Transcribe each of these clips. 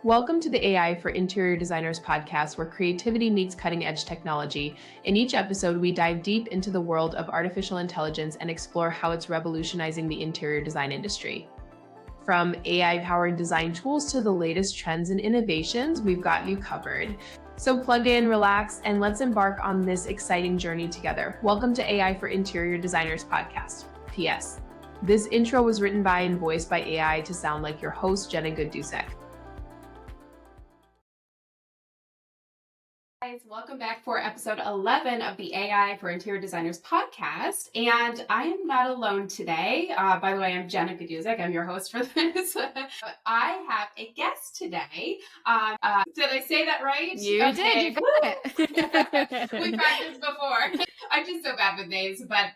Welcome to the AI for Interior Designers podcast, where creativity meets cutting-edge technology. In each episode, we dive deep into the world of artificial intelligence and explore how it's revolutionizing the interior design industry. From AI-powered design tools to the latest trends and innovations, we've got you covered. So plug in, relax, and let's embark on this exciting journey together. Welcome to AI for Interior Designers podcast. P.S. This intro was written by and voiced by AI to sound like your host, Jenna Gaidusek. Guys, welcome back for episode 11 of the AI for Interior Designers podcast. And I am not alone today. By the way, I'm Jenna Gaidusek. I'm your host for this. I have a guest today. Did I say that right? You did. You got it. We practiced before. I'm just so bad with names, but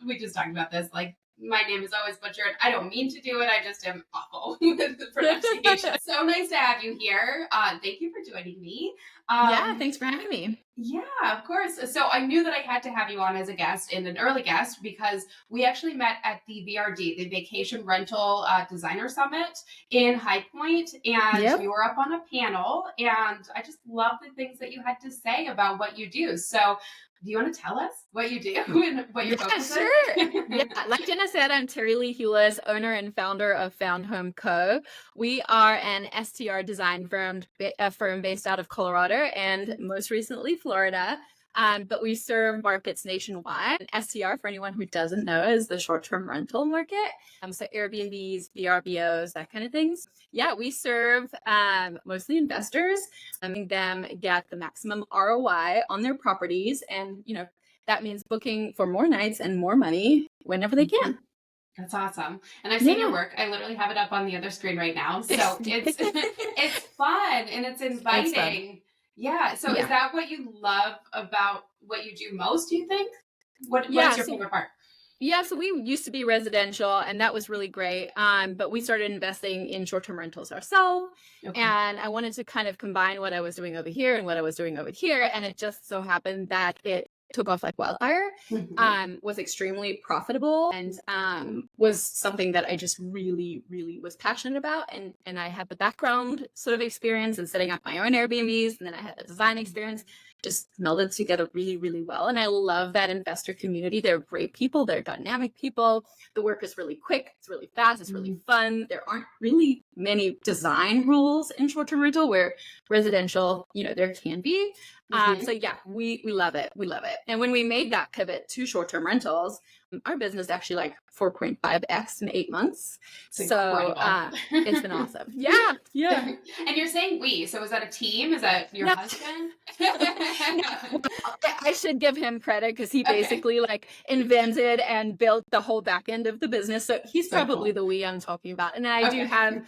we just talked about this. Like, my name is always butchered. I don't mean to do it. I just am awful with the pronunciation. So nice to have you here. Thank you for joining me. Yeah, thanks for having me. Yeah, of course. So I knew that I had to have you on as a guest and an early guest because we actually met at the VRD, the Vacation Rental Designer Summit in High Point, and you were up on a panel, and I just love the things that you had to say about what you do. So do you want to tell us what you do and what your focus is? Yeah, like Jenna said, I'm Terri-Leigh Huleis, owner and founder of Found Home Co. We are an STR design firm based out of Colorado and most recently Florida. But we serve markets nationwide. STR, for anyone who doesn't know, is the short-term rental market. So Airbnbs, VRBOs, that kind of things. Yeah, we serve mostly investors, having them get the maximum ROI on their properties. And, that means booking for more nights and more money whenever they can. That's awesome. And I've seen your work. I literally have it up on the other screen right now. So it's fun and it's inviting. Yeah. So is that what you love about what you do most, do you think? What's your favorite part? Yeah, so we used to be residential, and that was really great. But we started investing in short-term rentals ourselves, and I wanted to kind of combine what I was doing over here and what I was doing over here, and it just so happened that it took off like wildfire, was extremely profitable, and was something that I just really, really was passionate about. And I had the background sort of experience in setting up my own Airbnbs, and then I had the design experience, just melded together really, really well. And I love that investor community. They're great people. They're dynamic people. The work is really quick. It's really fast. It's really fun. There aren't really many design rules in short-term rental where residential, there can be. So yeah, we love it. We love it. And when we made that pivot to short-term rentals, our business actually like 4.5x in 8 months. So it's been awesome. Yeah. And you're saying we, so is that a team? Is that your husband? I should give him credit because he basically like invented and built the whole back end of the business. So he's probably the we I'm talking about. And then I do have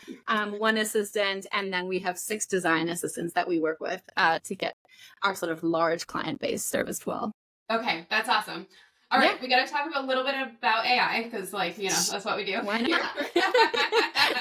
one assistant, and then we have 6 design assistants that we work with to get our sort of large client base serviced well. Okay, that's awesome. All right, we got to talk a little bit about AI because, that's what we do. Why not?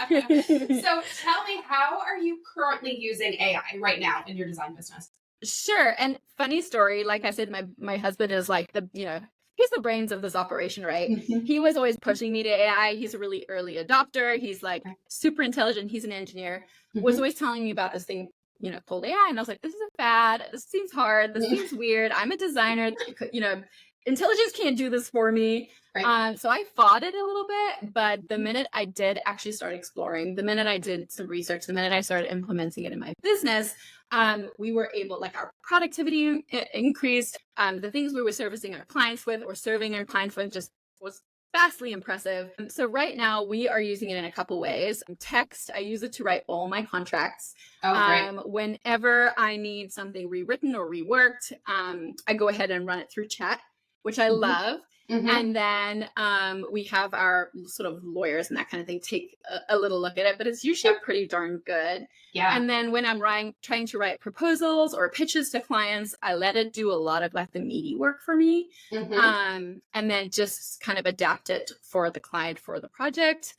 So tell me, how are you currently using AI right now in your design business? Sure. And funny story, like I said, my husband is like he's the brains of this operation, right? He was always pushing me to AI. He's a really early adopter. He's like super intelligent. He's an engineer. Was always telling me about this thing, called AI. And I was like, this is a fad. This seems hard. This seems weird. I'm a designer. Intelligence can't do this for me. Right. So I fought it a little bit, but the minute I did actually start exploring, the minute I did some research, the minute I started implementing it in my business, we were able, our productivity increased. The things we were serving our clients with just was vastly impressive. So right now we are using it in a couple ways. Text, I use it to write all my contracts. Whenever I need something rewritten or reworked, I go ahead and run it through chat, which I love. And then we have our sort of lawyers and that kind of thing take a little look at it, but it's usually pretty darn good. Yeah. And then when I'm trying to write proposals or pitches to clients, I let it do a lot of the meaty work for me, and then just kind of adapt it for the client for the project.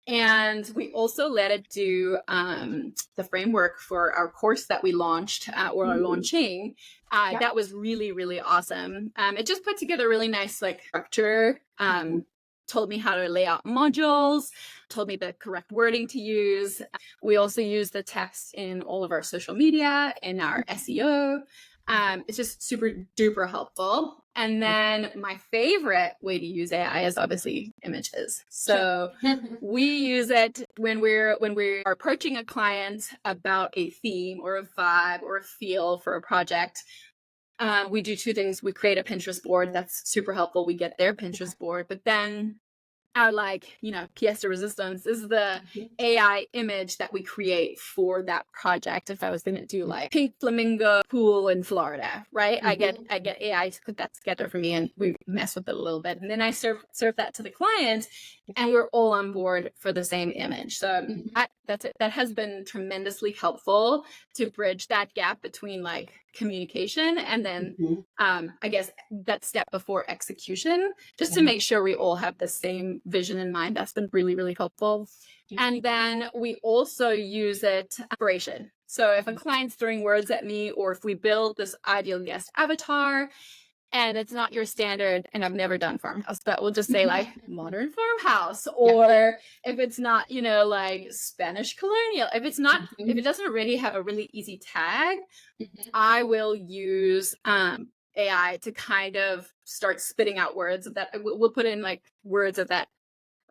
And we also let it do the framework for our course that we launched or are launching. That was really, really awesome. It just put together really nice structure told me how to lay out modules, told me the correct wording to use. We also use the text in all of our social media, in our SEO. It's just super duper helpful. And then my favorite way to use AI is obviously images. So we use it when we are approaching a client about a theme or a vibe or a feel for a project. We do two things. We create a Pinterest board. That's super helpful. We get their Pinterest board, but then our pièce de resistance is the AI image that we create for that project. If I was going to do like pink flamingo pool in Florida, right? I get AI to put that together for me, and we mess with it a little bit, and then I serve that to the client, and we're all on board for the same image. So that's it. That has been tremendously helpful to bridge that gap between like communication and then I guess that step before execution, just to make sure we all have the same vision in mind. That's been really, really helpful. And then we also use it inspiration. So if a client's throwing words at me, or if we build this ideal guest avatar and it's not your standard, and I've never done farmhouse, but we'll just say like modern farmhouse, or if it's not, like Spanish colonial, if it's not, if it doesn't already have a really easy tag, I will use AI to kind of start spitting out words of that. We'll put in like words of that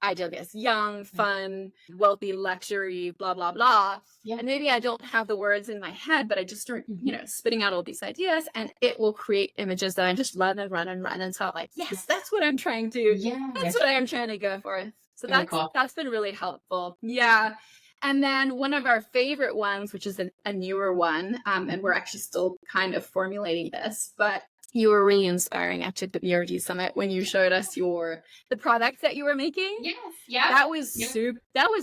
ideal guest, young, fun, wealthy, luxury, blah, blah, blah. And maybe I don't have the words in my head, but I just start, spitting out all these ideas, and it will create images that I just run. And so I'm like, yes, that's what I'm trying to, that's what I'm trying to go for. So that's been really helpful. Yeah. And then one of our favorite ones, which is a newer one, and we're actually still kind of formulating this, but you were really inspiring after the BRD Summit when you showed us the products that you were making. Yes, yeah. That was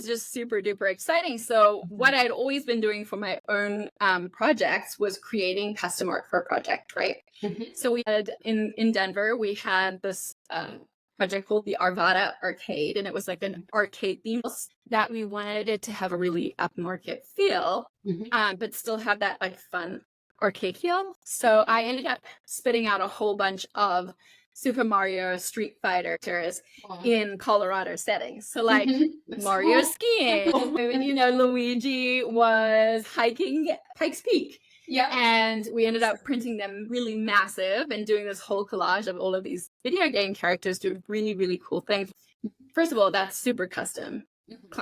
just super duper exciting. So what I'd always been doing for my own projects was creating custom art for a project, right? So we had in Denver, we had this project called the Arvada Arcade, and it was like an arcade theme that we wanted it to have a really upmarket feel, but still have that like fun arcade feel. So I ended up spitting out a whole bunch of Super Mario Street Fighter characters in Colorado settings. So like Mario skiing, Luigi was hiking Pikes Peak. Yeah. And we ended up printing them really massive and doing this whole collage of all of these video game characters doing really, really cool things. First of all, that's super custom.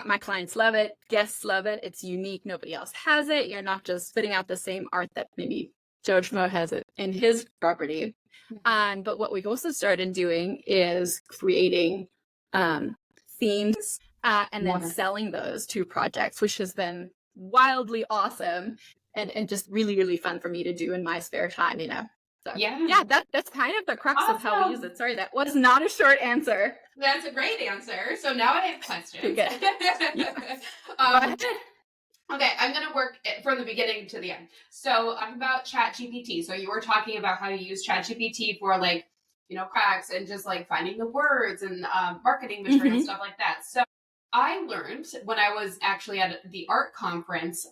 My clients love it. Guests love it. It's unique. Nobody else has it. You're not just spitting out the same art that maybe Joe Schmo has it in his property. But what we've also started doing is creating themes and then selling those to projects, which has been wildly awesome and just really, really fun for me to do in my spare time, So, that's kind of the crux of how we use it. Sorry, that was not a short answer. That's a great answer. So now I have questions. Okay, I'm going to work from the beginning to the end. So I'm about ChatGPT. So you were talking about how you use ChatGPT for like, cracks and just like finding the words and marketing material and stuff like that. So I learned when I was actually at the art conference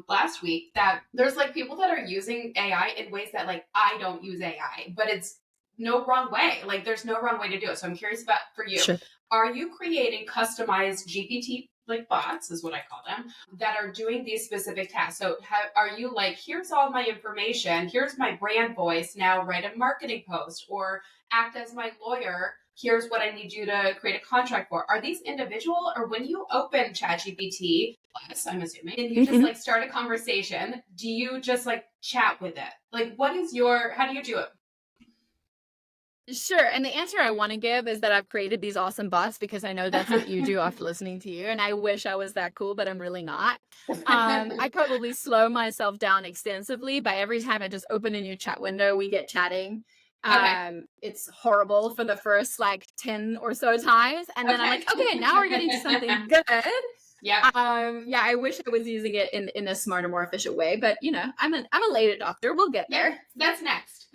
last week that there's like people that are using AI in ways that like I don't use AI, but it's no wrong way. Like there's no wrong way to do it. So I'm curious about for you. Sure. Are you creating customized GPT like bots is what I call them that are doing these specific tasks? So are you like, here's all my information, here's my brand voice, now write a marketing post or act as my lawyer, here's what I need you to create a contract for? Are these individual, or when you open ChatGPT, I'm assuming, and you just like start a conversation, do you just like chat with it? Like how do you do it? Sure. And the answer I want to give is that I've created these awesome bots because I know that's what you do after listening to you. And I wish I was that cool, but I'm really not. I probably slow myself down extensively by every time I just open a new chat window, we get chatting. It's horrible for the first like 10 or so times. And then I'm like, okay, now we're getting to something good. I wish I was using it in a smarter, more efficient way, but I'm a late adopter. We'll get there. That's next.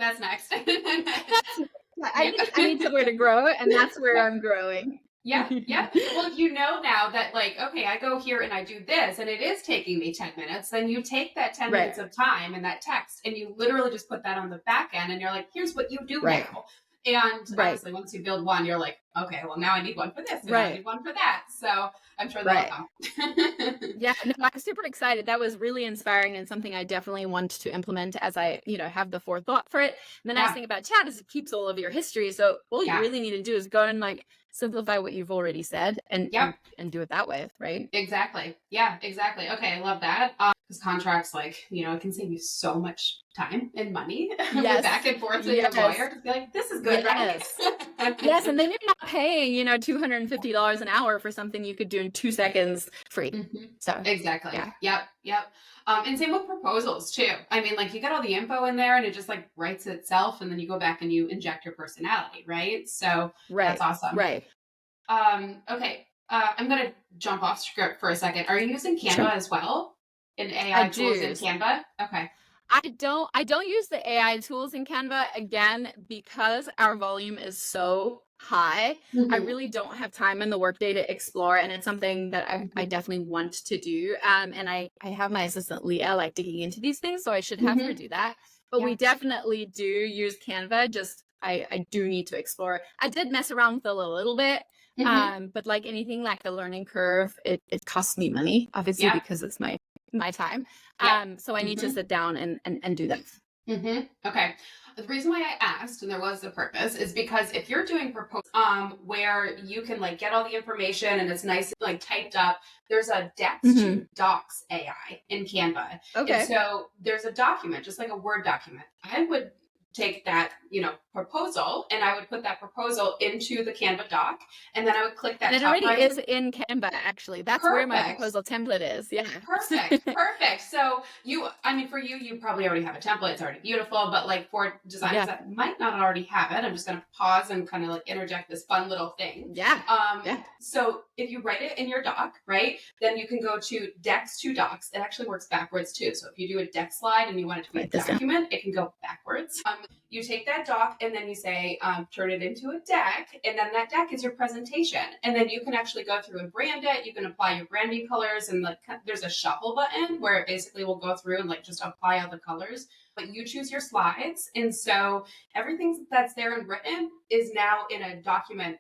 I need somewhere to grow, and that's where I'm growing. Yeah. Well, now that like, okay, I go here and I do this, and it is taking me 10 minutes, then you take that 10 minutes of time and that text, and you literally just put that on the back end, and you're like, here's what you do now. And Right. obviously once you build one, you're like, okay, well now I need one for this and Right. I need one for that. So I'm sure Right. that'll come. Yeah, no, I'm super excited. That was really inspiring and something I definitely want to implement as I, have the forethought for it. And the nice Yeah. thing about chat is it keeps all of your history. So all you Yeah. really need to do is go and like simplify what you've already said and Yep. and do it that way, right? Exactly. Yeah, exactly. Okay, I love that. Because contracts, like, it can save you so much time and money with Yes. back and forth with your lawyer to be like, this is good, Yes. right? Yes, and then you're not paying, $250 an hour for something you could do in 2 seconds free. So Exactly. yeah. Yep. And same with proposals too. I mean, like you get all the info in there and it just like writes itself, and then you go back and you inject your personality, right? So Right. that's awesome. Right. Okay. I'm gonna jump off script for a second. Are you using Canva Sure. as well? In AI tools in Canva? Okay. I don't use the AI tools in Canva, again, because our volume is so high. I really don't have time in the workday to explore, and it's something that I definitely want to do. And I have my assistant Leah like digging into these things, so I should have her do that. But we definitely do use Canva. Just I do need to explore. I did mess around with it a little bit. But like anything, like the learning curve, it costs me money, obviously, because it's my time. So I need to sit down and do that. Okay. The reason why I asked, and there was a purpose, is because if you're doing proposal where you can like get all the information and it's nice like typed up, there's a Dex to Docs AI in Canva. Okay. And so there's a document, just like a Word document. I would take that, proposal, and I would put that proposal into the Canva doc, and then I would click that. And it already is in Canva, actually. That's where my proposal template is. Yeah. Perfect. So for you probably already have a template. It's already beautiful, but like for designers that might not already have it, I'm just going to pause and kind of like interject this fun little thing. Yeah. So if you write it in your doc, right, then you can go to Dex to Docs. It actually works backwards too. So if you do a Dex slide and you want it to be a document, it can go backwards. You take that doc and then you say, turn it into a deck. And then that deck is your presentation. And then you can actually go through and brand it. You can apply your branding colors, and like there's a shuffle button where it basically will go through and like just apply all the colors. But you choose your slides. And so everything that's there and written is now in a document,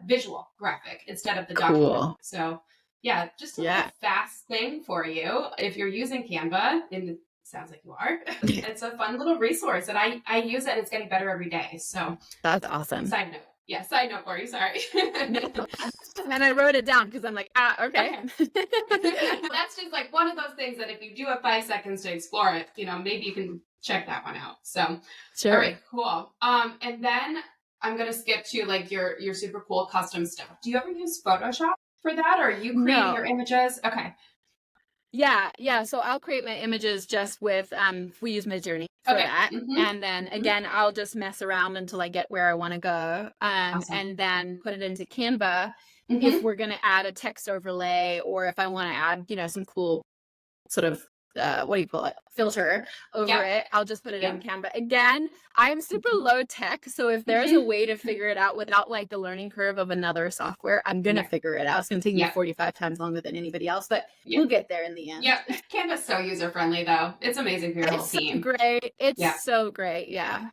visual graphic instead of the document. So yeah, just a fast thing for you. If you're using Canva, and it sounds like you are, it's a fun little resource, and I use it, and it's getting better every day. So that's awesome. Side note for you, sorry. And I wrote it down because I'm like, okay. That's just like one of those things that if you do have 5 seconds to explore it, maybe you can check that one out. So sure. All right, cool. And then I'm going to skip to like your super cool custom stuff. Do you ever use Photoshop for that, or are you creating your images? Okay. Yeah. So I'll create my images just with, we use Midjourney for that. And then again, I'll just mess around until I get where I want to go. Awesome. And then put it into Canva if we're going to add a text overlay, or if I want to add, some cool sort of, filter over it. I'll just put it in Canva. Again, I'm super low tech, so if there's a way to figure it out without like the learning curve of another software, I'm gonna figure it out. It's gonna take me 45 times longer than anybody else, but we'll get there in the end. Yeah, Canva's so user friendly though. It's amazing for your whole team. Great. It's so great. Yeah.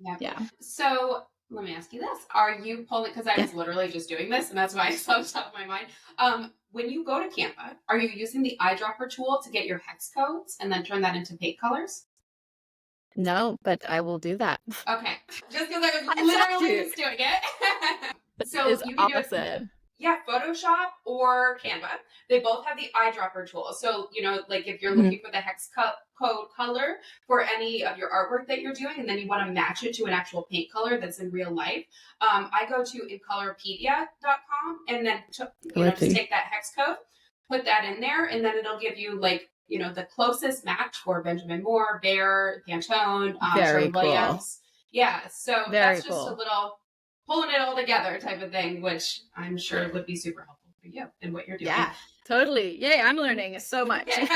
So let me ask you this: are you pulling? Because I was literally just doing this, and that's why it's on top of my mind. When you go to Canva, are you using the eyedropper tool to get your hex codes and then turn that into paint colors? No, but I will do that. Okay. Just because I was literally just doing it. So you can do it. Yeah, Photoshop or Canva. They both have the eyedropper tool. So, like if you're looking for the hex code color for any of your artwork that you're doing, and then you want to match it to an actual paint color that's in real life, I go to incolorpedia.com and then just take that hex code, put that in there, and then it'll give you like, the closest match for Benjamin Moore, Bear, Pantone, Very cool. Williams. Yeah, so Very that's just a little pulling it all together type of thing, which I'm sure would be super helpful for you and what you're doing. Yeah, totally. Yeah, I'm learning so much. Sorry,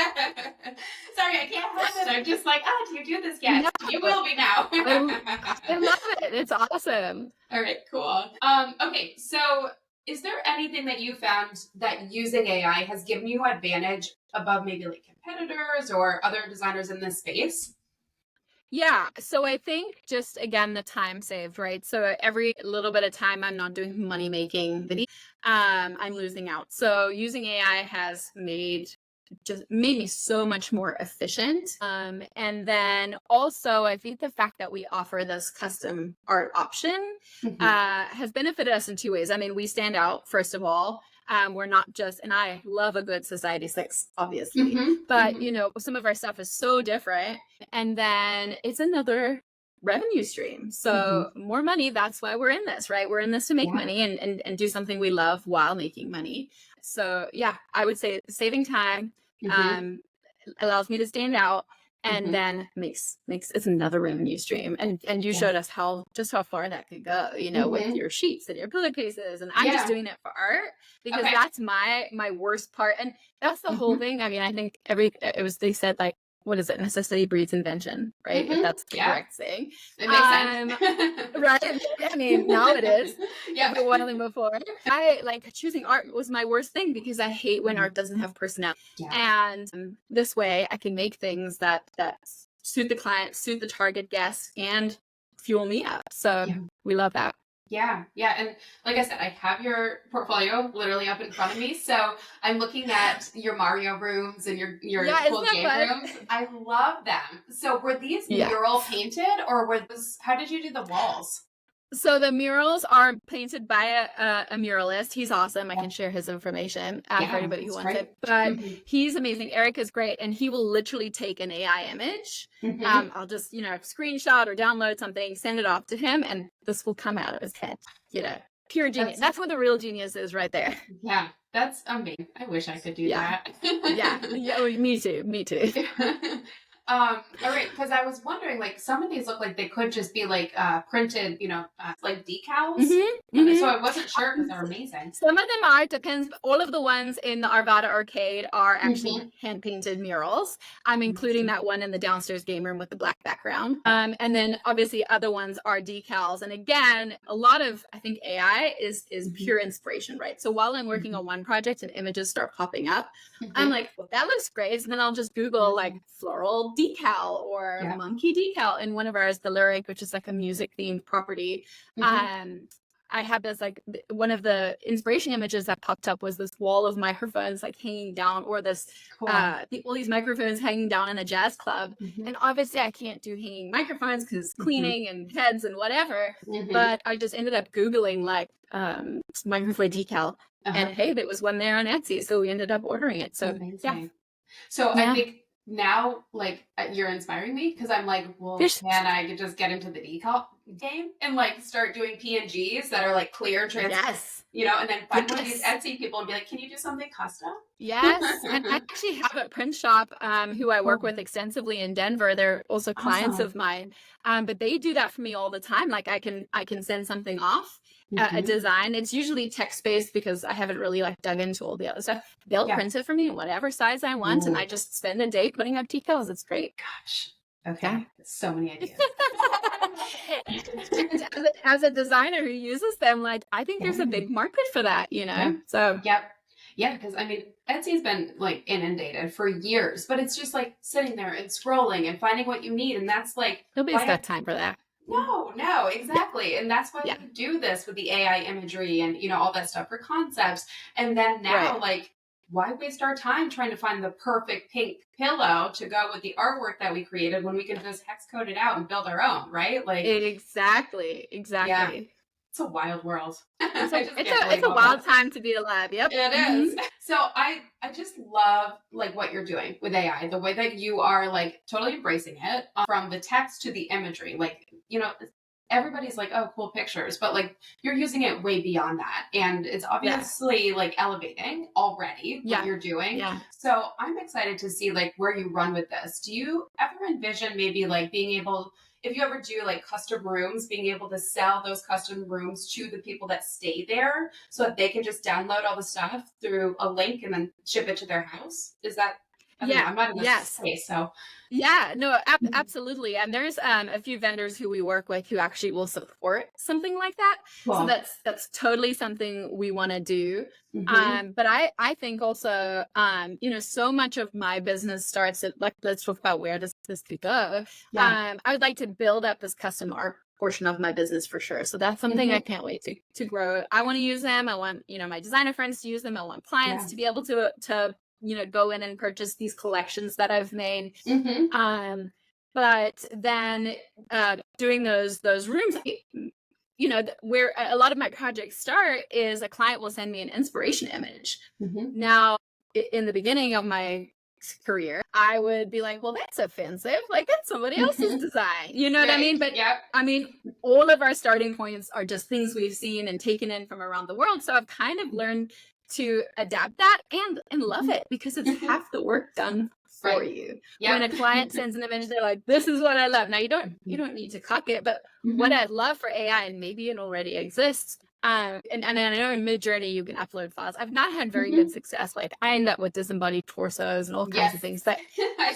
I can't help it. I'm just like, do you do this yet? No, you will be now. I love it. It's awesome. All right, cool. Okay, so is there anything that you found that using AI has given you advantage above maybe like competitors or other designers in this space? Yeah. So I think just again the time saved, right? So every little bit of time I'm not doing money making video, I'm losing out. So using AI has made me so much more efficient. And then also I think the fact that we offer this custom art option has benefited us in two ways. I mean, we stand out, first of all. We're not just, and I love a good Society 6, obviously, but you know, some of our stuff is so different. And then it's another revenue stream. So more money, that's why we're in this, right? We're in this to make money and do something we love while making money. So yeah, I would say saving time allows me to stand out, and then makes it's another revenue stream. And you showed us how far that could go, you know, with your sheets and your pillowcases. And I'm just doing it for art because that's my worst part. And that's the whole thing. I mean, I think they said like, what is it? Necessity breeds invention, right? If that's the correct saying. It makes sense. Right. I mean, now it is. But it wasn't before. I like choosing art was my worst thing because I hate when art doesn't have personality. And this way I can make things that suit the client, suit the target guest, and fuel me up. So we love that. Yeah. And like I said, I have your portfolio literally up in front of me. So I'm looking at your Mario rooms and your cool game rooms. I love them. So were these mural painted, or how did you do the walls? So the murals are painted by a muralist. He's awesome. I can share his information for anybody who wants it. But he's amazing. Eric is great. And he will literally take an AI image. I'll just, screenshot or download something, send it off to him, and this will come out of his head. Pure genius. That's what the real genius is right there. Yeah, that's amazing. I wish I could do that. Me too. All right, because I was wondering, like, some of these look like they could just be like printed, like decals. So I wasn't sure because they're amazing. Some of them are, depends. All of the ones in the Arvada Arcade are actually hand painted murals. I'm including that one in the downstairs game room with the black background. And then obviously other ones are decals. And again, a lot of, I think AI is pure inspiration, right? So while I'm working on one project and images start popping up, I'm like, well, that looks great. So then I'll just Google like floral decal or monkey decal. In one of ours, the Lyric, which is like a music themed property. I have this like one of the inspiration images that popped up was this wall of microphones like hanging down, or this all these microphones hanging down in a jazz club. And obviously I can't do hanging microphones because cleaning and heads and whatever. But I just ended up Googling like microphone decal, and hey, there was one there on Etsy, so we ended up ordering it. So So I think now, like, you're inspiring me because I'm like, well, can I just get into the decal game and like start doing PNGs that are like clear and transparent, and then find one of these Etsy people and be like, can you do something custom? Yes. And I actually have a print shop who I work with extensively in Denver. They're also clients of mine, but they do that for me all the time. Like I can send something off. A design. It's usually text-based because I haven't really like dug into all the other stuff. They'll print it for me in whatever size I want, and I just spend a day putting up decals. It's great. Gosh. Okay. So many ideas. As a designer who uses them, like I think there's a big market for that, So because I mean Etsy's been like inundated for years, but it's just like sitting there and scrolling and finding what you need, and that's like nobody's got time for that. No, exactly. And that's why we do this with the AI imagery and, all that stuff for concepts. And then now, like, why waste our time trying to find the perfect pink pillow to go with the artwork that we created when we can just hex code it out and build our own, right? Like exactly. Yeah. It's a wild world. It's a wild time to be alive. Yep. It is. So I just love like what you're doing with AI, the way that you are like totally embracing it, from the text to the imagery. Like, everybody's like, oh, cool pictures, but like you're using it way beyond that. And it's obviously like elevating already what you're doing. Yeah. So I'm excited to see like where you run with this. Do you ever envision maybe like being able, if you ever do like custom rooms, being able to sell those custom rooms to the people that stay there so that they can just download all the stuff through a link and then ship it to their house? Is that I don't know, Yeah. I'm not in this Yes. space, so. Yeah, no, absolutely. And there's a few vendors who we work with who actually will support something like that. So Cool. that's totally something we want to do. Mhm. But I think also so much of my business starts at, like, let's talk about where does this could go. Yeah. I would like to build up this custom art portion of my business for sure. So that's something I Mhm. can't wait to grow. I want to use them. I want, my designer friends to use them. I want clients Yeah. to be able to go in and purchase these collections that I've made. Mhm. But then doing those rooms, where a lot of my projects start is a client will send me an inspiration image. Mhm. Now, in the beginning of my career, I would be like, well, that's offensive. Like, that's somebody else's design. You know what I mean? Right. But Yep. I mean, all of our starting points are just things we've seen and taken in from around the world. So I've kind of learned to adapt that and love it, because it's Mhm. half the work done for Right. you. When a Yep. client sends an image, they're like, this is what I love. Now you don't need to clock it, but what Mhm. I love for AI, and maybe it already exists, and I know in Midjourney you can upload files. I've not had very good Mhm. success. Like, I end up with disembodied torsos and all kinds of Yes. things that I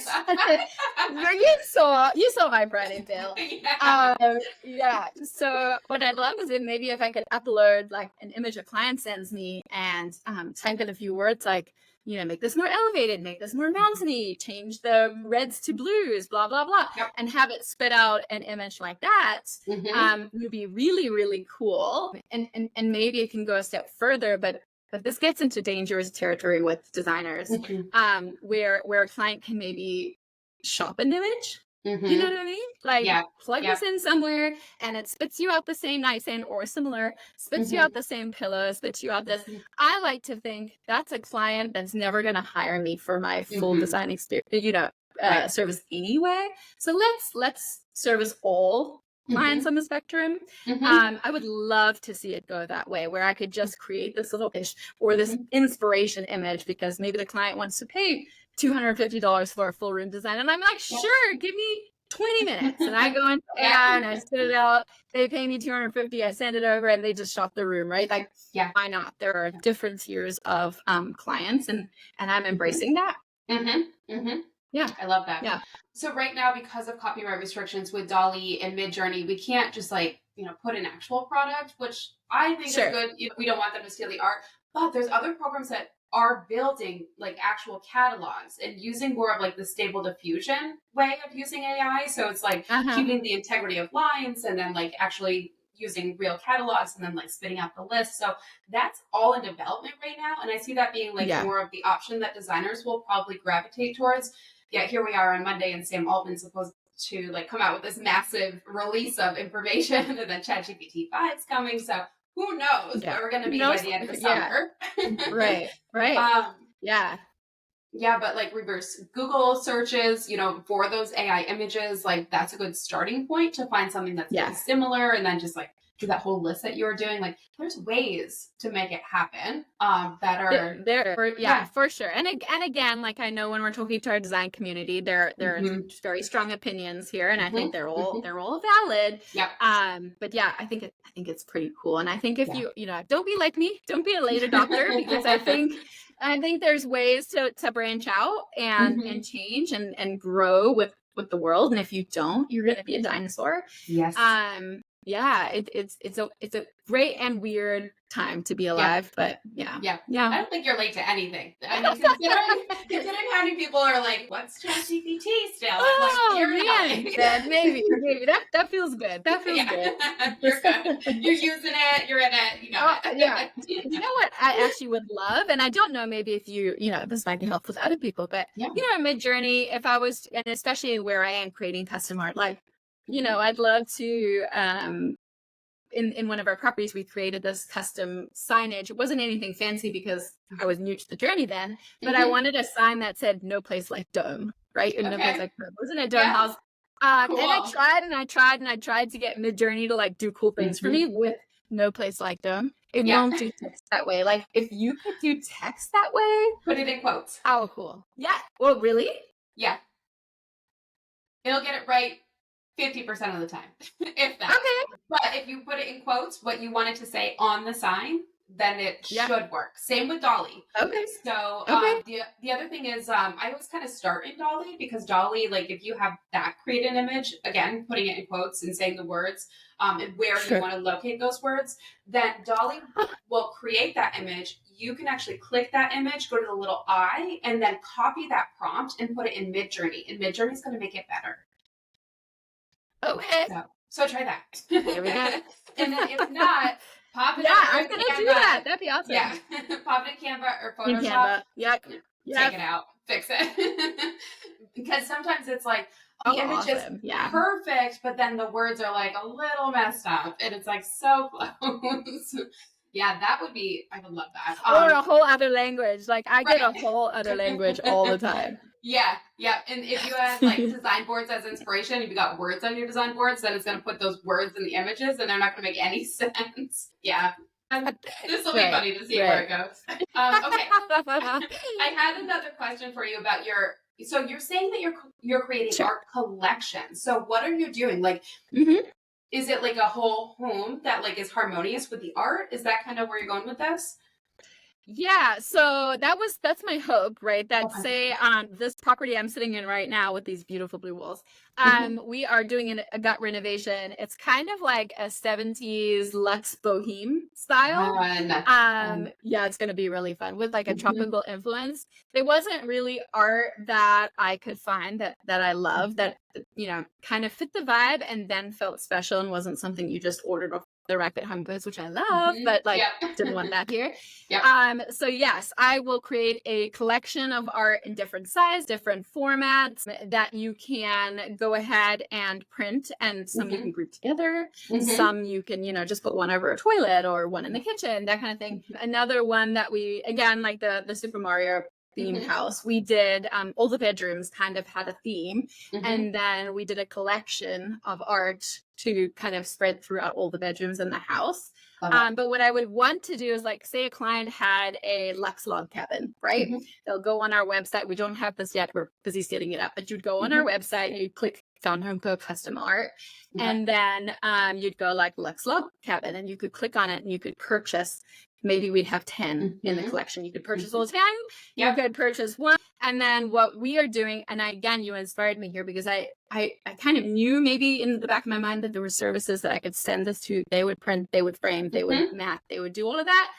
saw. you saw my Friday bill. Yeah. Yeah. So what I'd love is maybe if I could upload like an image a client sends me and type in a few words like, make this more elevated, make this more mountainy, change the reds to blues, blah, blah, blah, Yep. and have it spit out an image like that, Mhm. would be really, really cool. And maybe it can go a step further, but this gets into dangerous territory with designers, Mhm. where a client can maybe shop an image. You know Mhm. what I mean? Like, Yeah. plug Yep. this in somewhere and it spits you out the same nightstand or similar, spits you Mhm. out the same pillow, spits you out this. Mhm. I like to think that's a client that's never going to hire me for my full Mhm. design experience, Right. service anyway. So let's service all clients Mhm. on the spectrum. Mhm. I would love to see it go that way, where I could just create this little ish or this Mhm. inspiration image because maybe the client wants to pay $250 for a full room design. And I'm like, Yep. sure, give me 20 minutes. And I go into AI and I Yeah. spit it out. They pay me $250. I send it over and they just shop the room, right? Like, Yeah. why not? There are different tiers of clients, and I'm embracing that. Mhm. Mhm. Yeah. I love that. Yeah. So right now, because of copyright restrictions with Dolly and Midjourney, we can't just put an actual product, which I think Sure. is good. We don't want them to steal the art, but there's other programs that are building like actual catalogs and using more of like the stable diffusion way of using AI. So it's like keeping the integrity of lines and then like actually using real catalogs and then like spitting out the list. So that's all in development right now. And I see that being like Yeah. more of the option that designers will probably gravitate towards. Yeah, here we are on Monday, and Sam Altman's supposed to like come out with this massive release of information, and then ChatGPT 5's coming. So who knows Yeah. where we're going to Who be knows? by the end of the Yeah. summer? Right. Yeah. Yeah, but like reverse Google searches, for those AI images, like that's a good starting point to find something that's very similar, and then just like do that whole list that you were doing. Like there's ways to make it happen that are there, for sure. And again, like I know when we're talking to our design community, there are very strong opinions here, and I think they're all valid. Yeah. But yeah, I think it's pretty cool. And I think if you don't be like me, don't be a late adopter, because I think there's ways to branch out and change and grow with the world. And if you don't, you're gonna be a dinosaur. Yes. Yeah, it's a great and weird time to be alive, but yeah. I don't think you're late to anything. I mean, considering how many people are like, "What's ChatGPT still?" I'm like, "You're man, maybe that feels good. That feels good. You're good. You're using it. You're in it. You know. Yeah. You know what I actually would love, and I don't know, maybe if this might be helpful to other people, but Midjourney, if I was, and especially where I am creating custom art, like. I'd love to, in one of our properties, we created this custom signage. It wasn't anything fancy because I was new to the journey then, but I wanted a sign that said "No place like Dome," right? And no place like Dome. It wasn't a Dome house. Cool. And I tried to get Midjourney to like do cool things for me with "No place like Dome." It won't do text that way. Like if you could do text that way, put it in quotes. Oh, cool. Yeah. Well, really? Yeah. It'll get it right 50% of the time, if that. Okay. But if you put it in quotes, what you wanted to say on the sign, then it should work. Same with Dolly. Okay. So the other thing is I always kind of start in Dolly, because Dolly, like if you have that create an image, again, putting it in quotes and saying the words and where you want to locate those words, then Dolly will create that image. You can actually click that image, go to the little eye, and then copy that prompt and put it in Midjourney. And Midjourney is going to make it better. Okay. So try that. There we go. And then if not, pop it. Yeah, I'm gonna do that. That'd be awesome. Yeah, pop it in Canva or Photoshop. Canva. Yep. Take it out, fix it. Because sometimes it's like the image is perfect, but then the words are like a little messed up, and it's like so close. Yeah, that would be. I would love that. Or a whole other language. Like I get a whole other language all the time. Yeah. And if you had like design boards as inspiration, if you got words on your design boards, then it's going to put those words in the images, and they're not going to make any sense. Yeah. This will be funny to see where it goes. Okay. I had another question for you about so you're saying that you're creating art collections. So what are you doing? Like, is it like a whole home that like is harmonious with the art? Is that kind of where you're going with this? Yeah, so that's my hope, right? That say this property I'm sitting in right now with these beautiful blue walls, we are doing a gut renovation. It's kind of like a 70s luxe boheme style. Yeah, it's gonna be really fun with like a tropical influence. There wasn't really art that I could find that I love that kind of fit the vibe and then felt special and wasn't something you just ordered off the rack at Home Goods, which I love, but like didn't want that here. So yes, I will create a collection of art in different size, different formats that you can go ahead and print, and some you can group together. Some you can, just put one over a toilet or one in the kitchen, that kind of thing. Another one that we, again, like the Super Mario theme house, we did all the bedrooms kind of had a theme, and then we did a collection of art to kind of spread throughout all the bedrooms in the house. But what I would want to do is, like, say a client had a luxe log cabin, right? They'll go on our website. We don't have this yet. We're busy setting it up, but you'd go on our website and you'd click Found Home Co. Custom Art. And then you'd go like luxe log cabin, and you could click on it and you could purchase. Maybe we'd have 10 in the collection. You could purchase all 10. You could purchase one. And then what we are doing, and again, you inspired me here because I kind of knew maybe in the back of my mind that there were services that I could send this to. They would print, they would frame, they would mat, they would do all of that.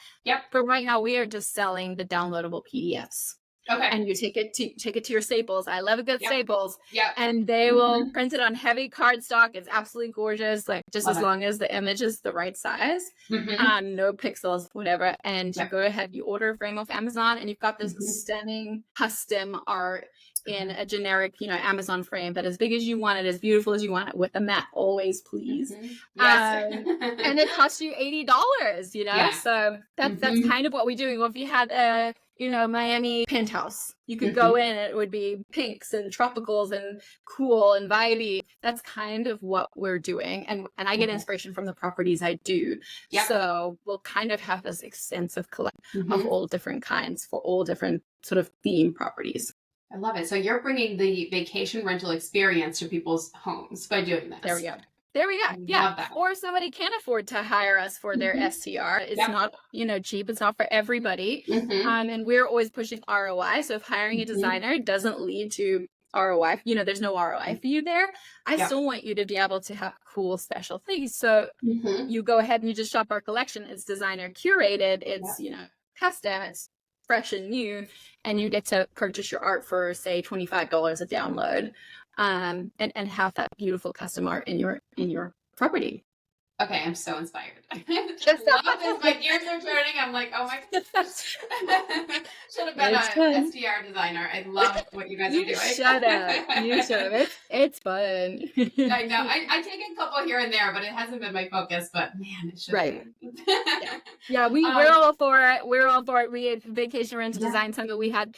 But right now we are just selling the downloadable PDFs. And you take it to your Staples. I love a good Staples. And they will print it on heavy cardstock. It's absolutely gorgeous. Like just as long as the image is the right size, no pixels, whatever. And you go ahead, you order a frame off Amazon, and you've got this stunning custom art in a generic, Amazon frame, but as big as you want it, as beautiful as you want it, with a mat, always, please. And it costs you $80, So that's kind of what we're doing. Well, if you had a Miami penthouse, you could go in, it would be pinks and tropicals and cool and vibey. That's kind of what we're doing. And I get inspiration from the properties I do. So we'll kind of have this extensive collection of all different kinds for all different sort of theme properties. I love it. So you're bringing the vacation rental experience to people's homes by doing this. There we go. Yeah. Or somebody can afford to hire us for their STR. It's not, cheap. It's not for everybody. And we're always pushing ROI. So if hiring a designer doesn't lead to ROI, there's no ROI for you there, I still want you to be able to have cool, special things. So you go ahead and you just shop our collection. It's designer curated. It's, custom. It's fresh and new. And you get to purchase your art for, say, $25 a download. And have that beautiful custom art in your property. Okay, I'm so inspired. I love this. My gears are turning. I'm like, oh my goodness. Should have been an STR designer. I love what you guys are doing. Shut up. You should have. It's fun. I know. I take a couple here and there, but it hasn't been my focus. But man, it should be. Yeah, we're all for it. We're all for it. We had Vacation Rental Design Summit. We had,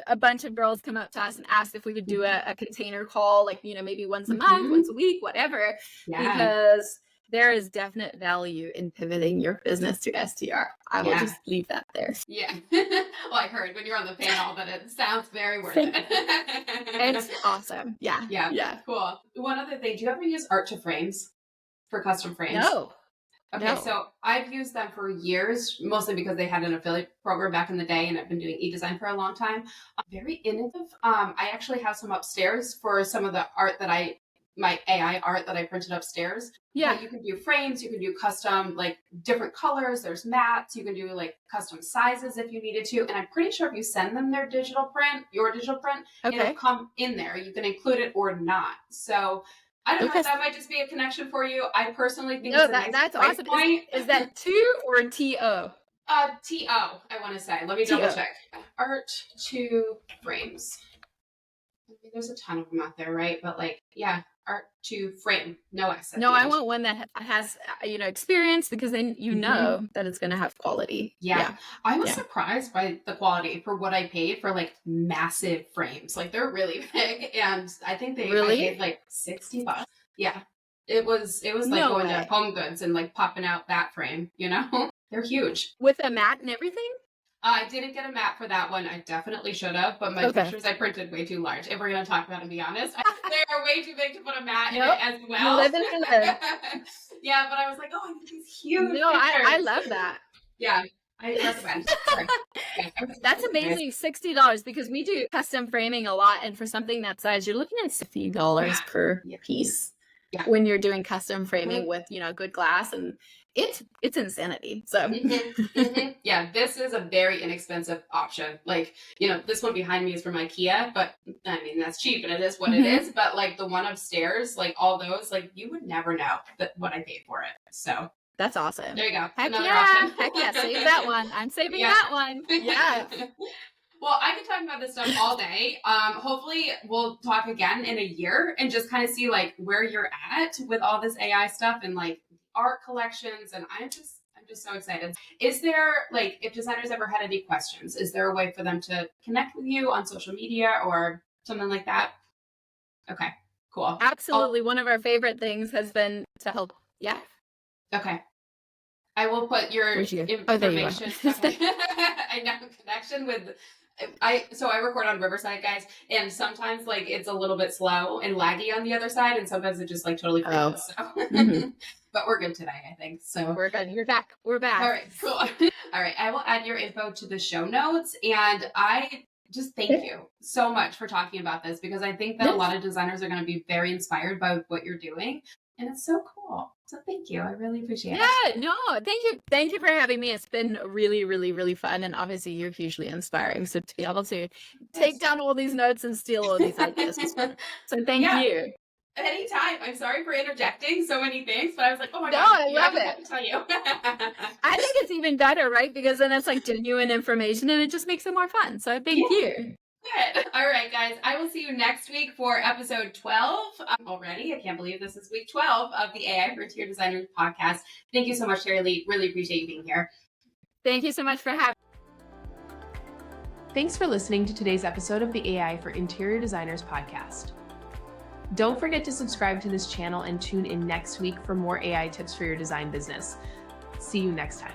a bunch of girls come up to us and ask if we would do a container call, like, maybe once a month, once a week, whatever. Because there is definite value in pivoting your business to STR. I will just leave that there. Yeah. Well, I heard when you're on the panel that it sounds very worth it. It's awesome. Yeah. Cool. One other thing, do you ever use art to frames for custom frames? No. Okay, No. so I've used them for years, mostly because they had an affiliate program back in the day, and I've been doing e-design for a long time. Very innovative. I actually have some upstairs for some of the art that my AI art that I printed upstairs. Yeah. But you can do frames, you can do custom, like different colors, there's mats, you can do like custom sizes if you needed to. And I'm pretty sure if you send them your digital print, it'll come in there. You can include it or not. So I don't know if that might just be a connection for you. I personally think it's a nice that's price awesome. point. Is that T or T-O? T-O, I want to say. Let me double check. Art to frames. I mean, there's a ton of them out there, right? But like, yeah, art to frame. No S. No, I want one that has, experience, because then you know that it's going to have quality. Yeah. I was surprised by the quality for what I paid for like massive frames. Like they're really big, and I think I paid like $60. Yeah. It was like going to Home Goods and like popping out that frame, you know? They're huge. With a mat and everything? I didn't get a mat for that one. I definitely should have, but my pictures I printed way too large. If we're going to talk about it and be honest, they are way too big to put a mat in it as well. Yeah, but I was like, oh, I need these huge pictures. I love that. Yeah, I recommend. That's amazing. $60, because we do custom framing a lot, and for something that size, you're looking at $60 per piece when you're doing custom framing with good glass, and it's insanity. So yeah, this is a very inexpensive option. Like, this one behind me is from IKEA, but I mean, that's cheap and it is what it is. But like the one upstairs, like all those, like you would never know what I paid for it. So that's awesome. There you go. Heck Another yeah. option. Heck yeah. Save that one. I'm saving that one. Yeah. Well, I could talk about this stuff all day. Hopefully we'll talk again in a year and just kind of see like where you're at with all this AI stuff and like art collections. And I'm just so excited. Is there, like, if designers ever had any questions, is there a way for them to connect with you on social media or something like that? Okay, cool. Absolutely. One of our favorite things has been to help. Yeah. Okay. I will put your information. I know, connection with. So I record on Riverside, guys, and sometimes like it's a little bit slow and laggy on the other side, and sometimes it just like totally freezes. So. But we're good today, I think. So we're good. You're back. We're back. All right, cool. All right, I will add your info to the show notes, and I just thank you so much for talking about this, because I think that a lot of designers are going to be very inspired by what you're doing, and it's so cool. So thank you. I really appreciate it. Yeah, no, thank you. Thank you for having me. It's been really, really, really fun, and obviously you're hugely inspiring. So to be able to take down all these notes and steal all these ideas is fun. So thank you. Anytime. I'm sorry for interjecting so many things, but I was like, oh my God. God. I love it. I have to tell you. I think it's even better, right? Because then it's like genuine information and it just makes it more fun. So thank you. Good. All right, guys. I will see you next week for episode 12 already. I can't believe this is week 12 of the AI for Interior Designers podcast. Thank you so much, Terri-Leigh. Really appreciate you being here. Thank you so much for having me. Thanks for listening to today's episode of the AI for Interior Designers podcast. Don't forget to subscribe to this channel and tune in next week for more AI tips for your design business. See you next time.